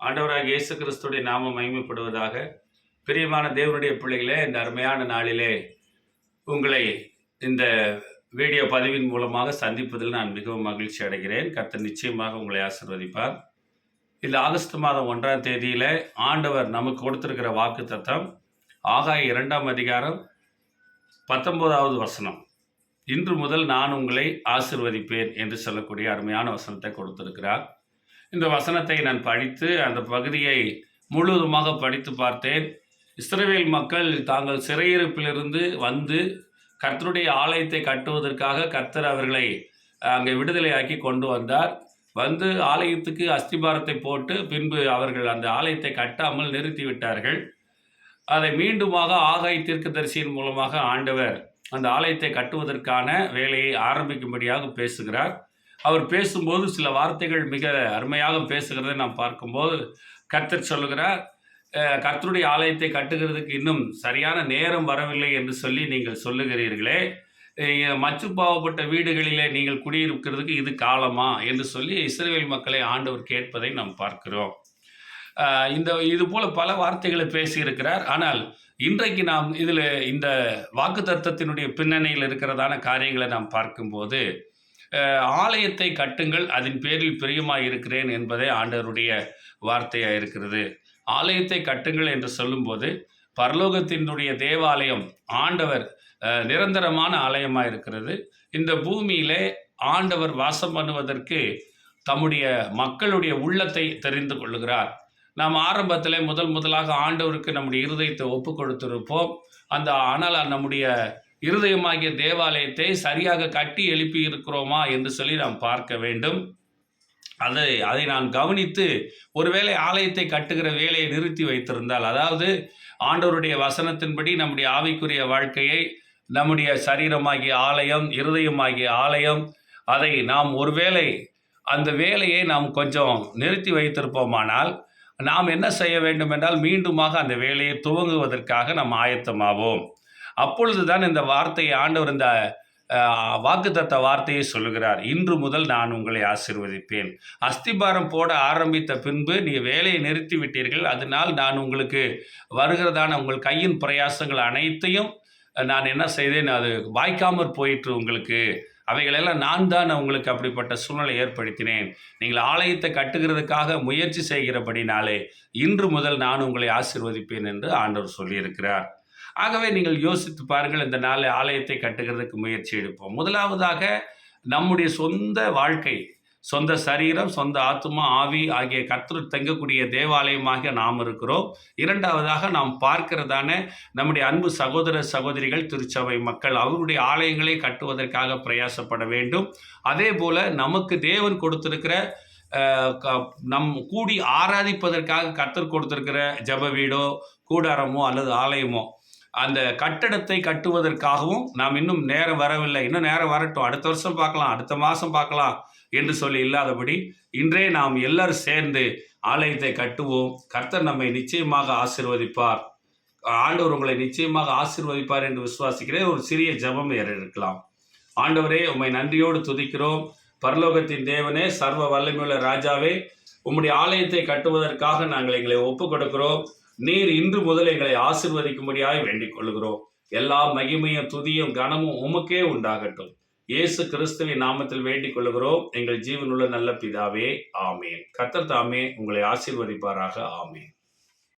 ஆண்டவராகிய இயேசு கிறிஸ்துடைய நாமம் மகிமைப்படுவதாக. பிரியமான தேவனுடைய பிள்ளைகளே, இந்த அருமையான நாளிலே உங்களை இந்த வீடியோ பதிவின் மூலமாக சந்திப்பதில் நான் மிகவும் மகிழ்ச்சி அடைகிறேன். கர்த்தர் நிச்சயமாக உங்களை ஆசீர்வதிப்பார். இந்த ஆகஸ்ட் மாதம் 1ஆம் தேதியில ஆண்டவர் நமக்கு கொடுத்திருக்கிற வாக்குத்தத்தம் ஆகாய 2ஆம் அதிகாரம் 19வது வசனம். இன்று முதல் நான் உங்களை ஆசீர்வதிப்பேன் என்று சொல்லக்கூடிய அருமையான வசனத்தை கொடுத்திருக்கிறார். இந்த வசனத்தை நான் படித்து அந்த பகுதியை முழுவதுமாக படித்து பார்த்தேன். இஸ்ரவேல் மக்கள் தாங்கள் சிறையிருப்பிலிருந்து வந்து கர்த்தருடைய ஆலயத்தை கட்டுவதற்காக கர்த்தர் அவர்களை அங்கே விடுதலையாக்கி கொண்டு வந்தார். வந்து ஆலயத்துக்கு அஸ்திபாரத்தை போட்டு பின்பு அவர்கள் அந்த ஆலயத்தை கட்டாமல் நிறுத்திவிட்டார்கள். அதை மீண்டுமாக ஆகாய் தீர்க்கதரிசியின் மூலமாக ஆண்டவர் அந்த ஆலயத்தை கட்டுவதற்கான வேலையை ஆரம்பிக்கும்படியாக பேசுகிறார். அவர் பேசும்போது சில வார்த்தைகள் மிக அருமையாக பேசுகிறதை நாம் பார்க்கும்போது கர்த்தர் சொல்லுகிறார், கர்த்தருடைய ஆலயத்தை கட்டுகிறதுக்கு இன்னும் சரியான நேரம் வரவில்லை என்று சொல்லி நீங்கள் சொல்லுகிறீர்களே, மச்சுப்பாவப்பட்ட வீடுகளிலே நீங்கள் குடியிருக்கிறதுக்கு இது காலமா என்று சொல்லி இஸ்ரவேல் மக்களை ஆண்டவர் கேட்பதை நாம் பார்க்கிறோம். இது போல பல வார்த்தைகளை பேசியிருக்கிறார். ஆனால் இன்றைக்கு நாம் இதில் இந்த வாக்குத்தத்தத்தினுடைய பின்னணியில் இருக்கிறதான காரியங்களை நாம் பார்க்கும்போது, ஆலயத்தை கட்டுங்கள், அதன் பேரில் பிரியமாக இருக்கிறேன் என்பதே ஆண்டவருடைய வார்த்தையாக இருக்கிறது. ஆலயத்தை கட்டுங்கள் என்று சொல்லும்போது பரலோகத்தினுடைய தேவாலயம் ஆண்டவர் நிரந்தரமான ஆலயமாக இருக்கிறது. இந்த பூமியிலே ஆண்டவர் வாசம் பண்ணுவதற்கு தம்முடைய மக்களுடைய உள்ளத்தை தெரிந்து கொள்ளுகிறார். நாம் ஆரம்பத்தில் முதலாக ஆண்டவருக்கு நம்முடைய இருதயத்தை ஒப்பு கொடுத்திருப்போம். ஆனால் நம்முடைய இருதயமாகிய தேவாலயத்தை சரியாக கட்டி எழுப்பி இருக்கிறோமா என்று சொல்லி நாம் பார்க்க வேண்டும். அதை நான் கவனித்து ஒருவேளை ஆலயத்தை கட்டுகிற வேலையை நிறுத்தி வைத்திருந்தால், அதாவது ஆண்டவருடைய வசனத்தின்படி நம்முடைய ஆவிக்குரிய வாழ்க்கையை, நம்முடைய சரீரமாகிய ஆலயம், இருதயமாகிய ஆலயம், அதை நாம் ஒருவேளை அந்த வேலையை நாம் கொஞ்சம் நிறுத்தி வைத்திருப்போமானால் நாம் என்ன செய்ய வேண்டும் என்றால் மீண்டுமாக அந்த வேலையை துவங்குவதற்காக நாம் ஆயத்தமாவோம். அப்பொழுது தான் இந்த வார்த்தையை ஆண்டவர் இந்த வாக்குத்தத்த வார்த்தையை சொல்லுகிறார். இன்று முதல் நான் உங்களை ஆசீர்வதிப்பேன். அஸ்திபாரம் போட ஆரம்பித்த பின்பு நீ வேலையை நிறுத்தி விட்டீர்கள், அதனால் நான் உங்களுக்கு வருகிறதான உங்கள் கையின் பிரயாசங்கள் அனைத்தையும் நான் என்ன செய்தேன், அது வாய்க்காமற் போயிற்று உங்களுக்கு. அவைகளெல்லாம் நான் தான் உங்களுக்கு அப்படிப்பட்ட சூழ்நிலை ஏற்படுத்தினேன். நீங்கள் ஆலயத்தை கட்டுகிறதுக்காக முயற்சி செய்கிறபடினாலே இன்று முதல் நான் உங்களை ஆசீர்வதிப்பேன் என்று ஆண்டவர் சொல்லியிருக்கிறார். ஆகவே நீங்கள் யோசித்து பாருங்கள், இந்த நாள் ஆலயத்தை கட்டுகிறதுக்கு முயற்சி எடுப்போம். முதலாவதாக நம்முடைய சொந்த வாழ்க்கை, சொந்த சரீரம், சொந்த ஆத்துமா, ஆவி ஆகிய கர்த்தர் தங்கக்கூடிய தேவாலயமாக நாம் இருக்கிறோம். இரண்டாவதாக நாம் பார்க்கிறதான நம்முடைய அன்பு சகோதர சகோதரிகள், திருச்சபை மக்கள், அவருடைய ஆலயங்களை கட்டுவதற்காக பிரயாசப்பட வேண்டும். அதே போல நமக்கு தேவன் கொடுத்திருக்கிற நம் கூடி ஆராதிப்பதற்காக கர்த்தர் கொடுத்திருக்கிற ஜெப வீடோ கூடாரமோ அல்லது ஆலயமோ, அந்த கட்டடத்தை கட்டுவதற்காகவும் நாம் இன்னும் நேரம் வரவில்லை, இன்னும் நேரம் வரட்டும், அடுத்த வருஷம் பார்க்கலாம், அடுத்த மாதம் பார்க்கலாம் என்று சொல்லி இல்லாதபடி இன்றே நாம் எல்லாரும் சேர்ந்து ஆலயத்தை கட்டுவோம். கர்த்தர் நம்மை நிச்சயமாக ஆசீர்வதிப்பார். ஆண்டவர் உங்களை நிச்சயமாக ஆசீர்வதிப்பார் என்று விசுவாசிக்கிறேன். ஒரு சிறிய ஜெபம் இருக்கலாம். ஆண்டவரே, உம்மை நன்றியோடு துதிக்கிறோம். பரலோகத்தின் தேவனே, சர்வ வல்லமையுள்ள ராஜாவே, உம்முடைய ஆலயத்தை கட்டுவதற்காக நாங்கள் எங்களை ஒப்புக் கொடுக்கிறோம். நீர் இன்று முதல் எங்களை ஆசீர்வதிக்கும்படியாய் வேண்டிக் கொள்கிறோம். எல்லா மகிமையும் துதியும் கனமும் உமக்கே உண்டாகட்டும். இயேசு கிறிஸ்துவின் நாமத்தில் வேண்டிக் கொள்கிறோம் எங்கள் ஜீவனுள்ள நல்ல பிதாவே, ஆமேன். கர்த்தர் தாமே உங்களை ஆசீர்வதிப்பாராக. ஆமேன்.